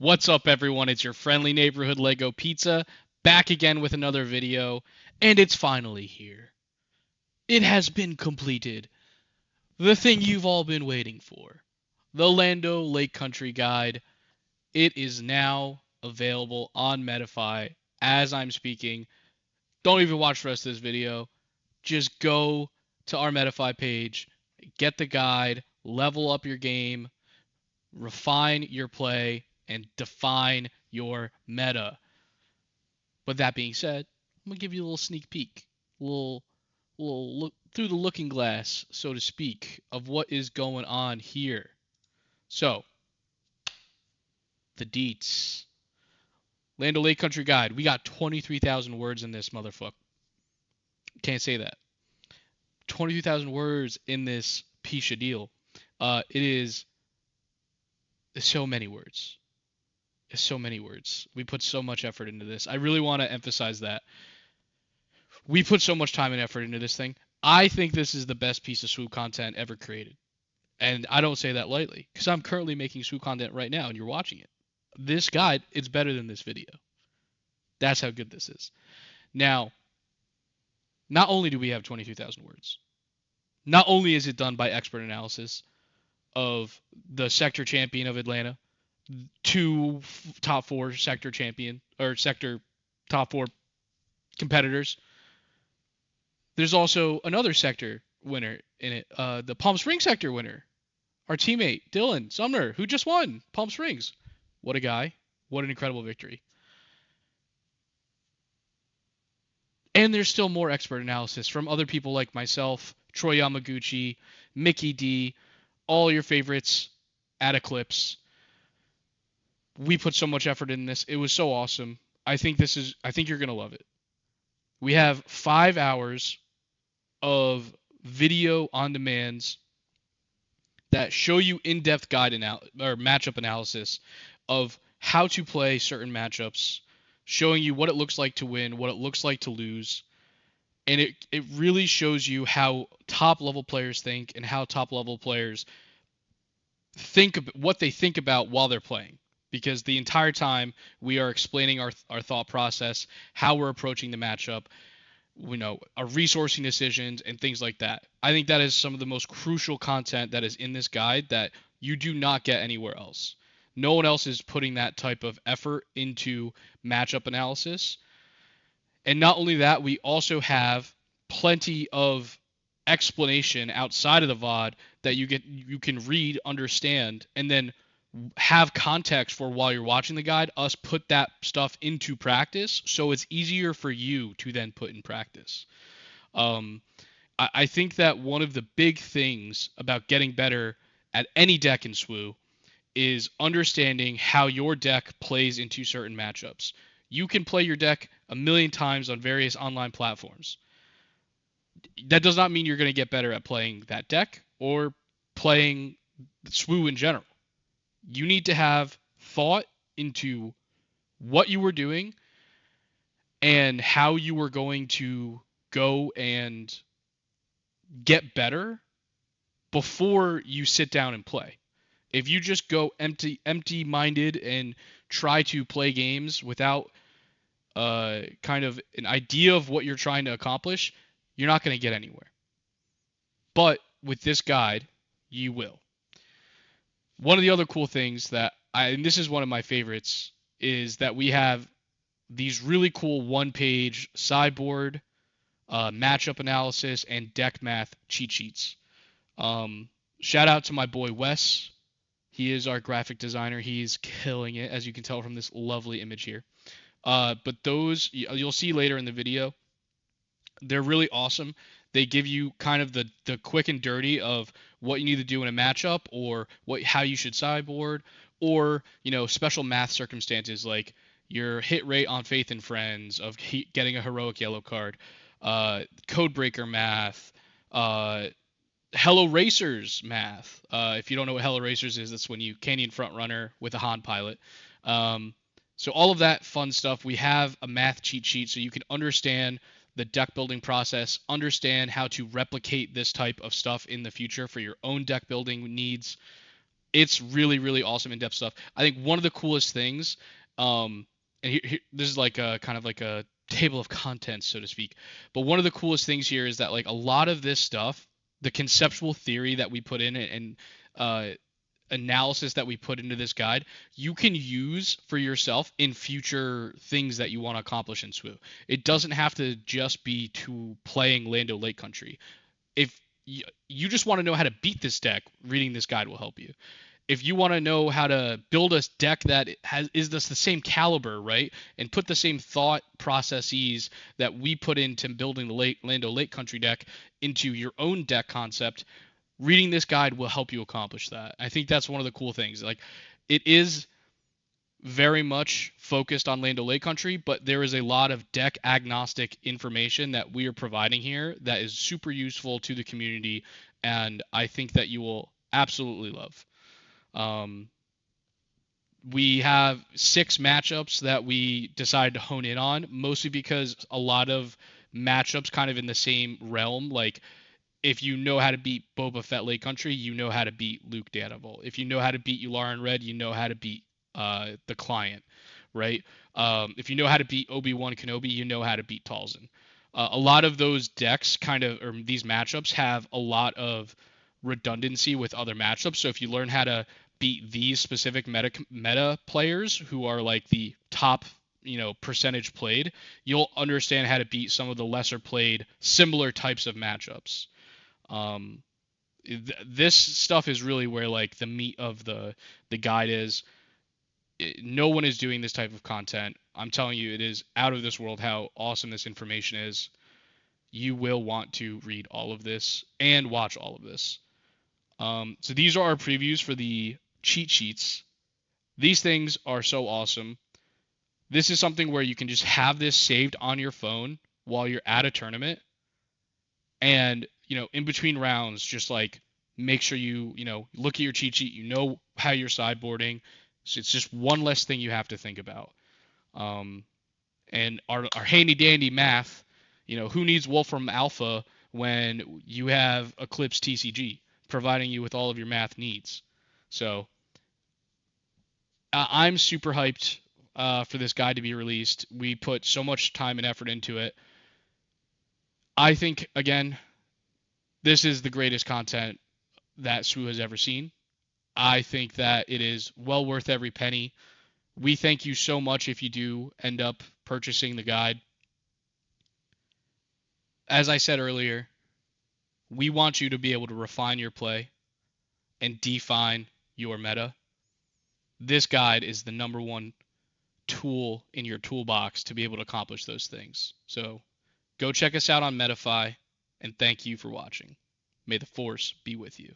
What's up, everyone? It's your friendly neighborhood Lego Pizza, back again with another video, and it's finally here. It has been completed. The thing you've all been waiting for. The Lando Lake Country Guide. It is now available on Medify as I'm speaking. Don't even watch the rest of this video. Just go to our Medify page, get the guide, level up your game, refine your play, and define your meta. But that being said, I'm gonna give you a little sneak peek, a little look through the looking glass, so to speak, of what is going on here. So, the deets. Land O'Lake Country Guide. We got 23,000 words in this motherfucker. Can't say that. 23,000 words in this piece of deal. It is so many words. It's so many words. We put so much effort into this. I really want to emphasize that. We put so much time and effort into this thing. I think this is the best piece of swoop content ever created. And I don't say that lightly, because I'm currently making swoop content right now and you're watching it. This guide is better than this video. That's how good this is. Now, not only do we have 22,000 words, not only is it done by expert analysis of the sector champion of Atlanta, two top four sector champion or sector top four competitors. There's also another sector winner in it, the Palm Springs sector winner, our teammate Dylan Sumner, who just won Palm Springs. What a guy! What an incredible victory! And there's still more expert analysis from other people like myself, Troy Yamaguchi, Mickey D, all your favorites at Eclipse. We put so much effort in this. It was so awesome. I think you're going to love it. We have 5 hours of video on demands that show you in-depth guide or matchup analysis of how to play certain matchups, showing you what it looks like to win, what it looks like to lose. And it really shows you how top level players think and how top level players think what they think about while they're playing. Because the entire time we are explaining our thought process, how we're approaching the matchup, our resourcing decisions and things like that. I think that is some of the most crucial content that is in this guide that you do not get anywhere else. No one else is putting that type of effort into matchup analysis. And not only that, we also have plenty of explanation outside of the VOD that you can read, understand, and then have context for while you're watching the guide, us put that stuff into practice so it's easier for you to then put in practice. I think that one of the big things about getting better at any deck in SWU is understanding how your deck plays into certain matchups. You can play your deck a million times on various online platforms. That does not mean you're going to get better at playing that deck or playing SWU in general. You need to have thought into what you were doing and how you were going to go and get better before you sit down and play. If you just go empty-minded and try to play games without kind of an idea of what you're trying to accomplish, you're not going to get anywhere. But with this guide, you will. One of the other cool things and this is one of my favorites, is that we have these really cool one-page sideboard, matchup analysis, and deck math cheat sheets. Shout out to my boy Wes. He is our graphic designer. He's killing it, as you can tell from this lovely image here. But those, you'll see later in the video, they're really awesome. They give you kind of the quick and dirty of what you need to do in a matchup, or how you should sideboard, or special math circumstances like your hit rate on Faith and Friends of getting a heroic yellow card, Codebreaker math, Hello Racers math. If you don't know what Hello Racers is, that's when you Canyon Front Runner with a Han pilot. So all of that fun stuff. We have a math cheat sheet so you can understand the deck building process, understand how to replicate this type of stuff in the future for your own deck building needs. It's really, really awesome in-depth stuff. I think one of the coolest things, and this is like a kind of like a table of contents, so to speak. But one of the coolest things here is that like a lot of this stuff, the conceptual theory that we put in and uh, analysis that we put into this guide, you can use for yourself in future things that you want to accomplish in SWU. It doesn't have to just be to playing Lando Lake Country. If you just want to know how to beat this deck, reading this guide will help you. If you want to know how to build a deck that is the same caliber, right, and put the same thought processes that we put into building the Lando Lake Country deck into your own deck concept, reading this guide will help you accomplish that. I think that's one of the cool things. Like, it is very much focused on Lando Lake Country, but there is a lot of deck agnostic information that we are providing here that is super useful to the community, and I think that you will absolutely love. We have 6 matchups that we decided to hone in on, mostly because a lot of matchups kind of in the same realm. Like, if you know how to beat Boba Fett Lake Country, you know how to beat Luke Daredevil. If you know how to beat Yularen Red, you know how to beat the Client, right? If you know how to beat Obi-Wan Kenobi, you know how to beat Talzin. A lot of those decks or these matchups have a lot of redundancy with other matchups. So if you learn how to beat these specific meta players who are like the top, percentage played, you'll understand how to beat some of the lesser played similar types of matchups. This stuff is really where like the meat of the guide is. No one is doing this type of content. I'm telling you, it is out of this world how awesome this information is. You will want to read all of this and watch all of this. So these are our previews for the cheat sheets. These things are so awesome. This is something where you can just have this saved on your phone while you're at a tournament, and in between rounds, just like make sure you look at your cheat sheet, how you're sideboarding. So it's just one less thing you have to think about. And our handy dandy math, who needs Wolfram Alpha when you have Eclipse TCG providing you with all of your math needs? So I'm super hyped for this guide to be released. We put so much time and effort into it. I think, again, this is the greatest content that SWU has ever seen. I think that it is well worth every penny. We thank you so much if you do end up purchasing the guide. As I said earlier, we want you to be able to refine your play and define your meta. This guide is the number one tool in your toolbox to be able to accomplish those things. So go check us out on Metafy, and thank you for watching. May the Force be with you.